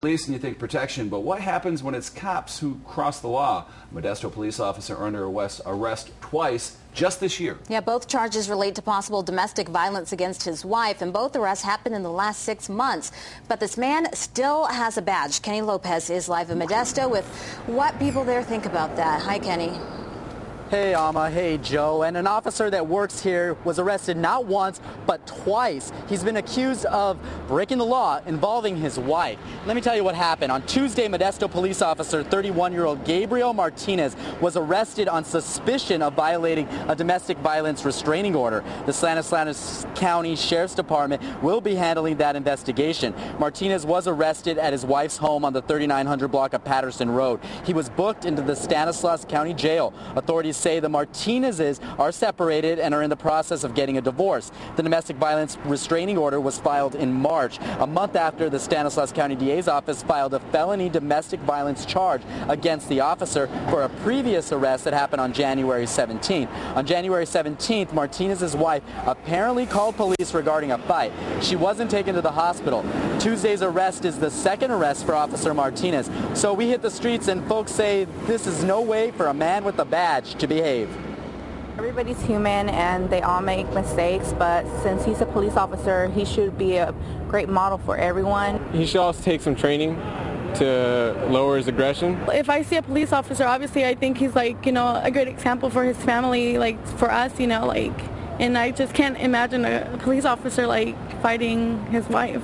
Police and you think protection, but what happens when it's cops who cross the law? Modesto Police Officer under arrest twice just this year. Yeah, both charges relate to possible domestic violence against his wife, and both arrests happened in the last 6 months. But this man still has a badge. Kenny Lopez is live in Modesto with what people there think about that. Hi, Kenny. Hey, Alma. Hey, Joe. And an officer that works here was arrested not once, but twice. He's been accused of breaking the law involving his wife. Let me tell you what happened. On Tuesday, Modesto Police Officer 31-year-old Gabriel Martinez was arrested on suspicion of violating a domestic violence restraining order. The Stanislaus County Sheriff's Department will be handling that investigation. Martinez was arrested at his wife's home on the 3900 block of Patterson Road. He was booked into the Stanislaus County Jail. Authorities say the Martinezes are separated and are in the process of getting a divorce. The domestic violence restraining order was filed in March, a month after the Stanislaus County DA's office filed a felony domestic violence charge against the officer for a previous arrest that happened on January 17th. On January 17th, Martinez's wife apparently called police regarding a fight. She wasn't taken to the hospital. Tuesday's arrest is the second arrest for Officer Martinez. So we hit the streets and folks say this is no way for a man with a badge to behave. Everybody's human and they all make mistakes, but since he's a police officer, he should be a great model for everyone. He should also take some training to lower his aggression. If I see a police officer, obviously I think he's like, a great example for his family, like for us, and I just can't imagine a police officer fighting his wife.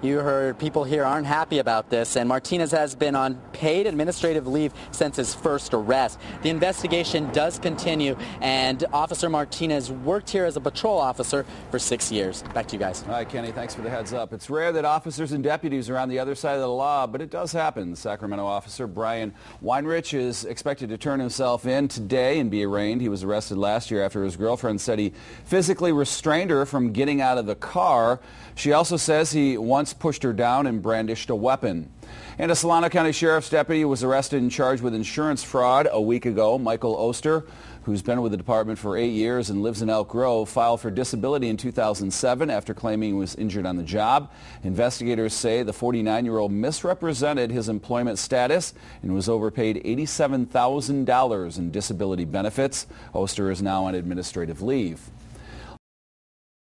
You heard people here aren't happy about this, and Martinez has been on paid administrative leave since his first arrest. The investigation does continue, and Officer Martinez worked here as a patrol officer for 6 years. Back to you guys. All right, Kenny, thanks for the heads up. It's rare that officers and deputies are on the other side of the law, but it does happen. Sacramento officer Brian Weinrich is expected to turn himself in today and be arraigned. He was arrested last year after his girlfriend said he physically restrained her from getting out of the car. She also says he once pushed her down and brandished a weapon. And a Solano County Sheriff's deputy was arrested and charged with insurance fraud a week ago. Michael Oster, who's been with the department for 8 years and lives in Elk Grove, filed for disability in 2007 after claiming he was injured on the job. Investigators say the 49-year-old misrepresented his employment status and was overpaid $87,000 in disability benefits. Oster is now on administrative leave.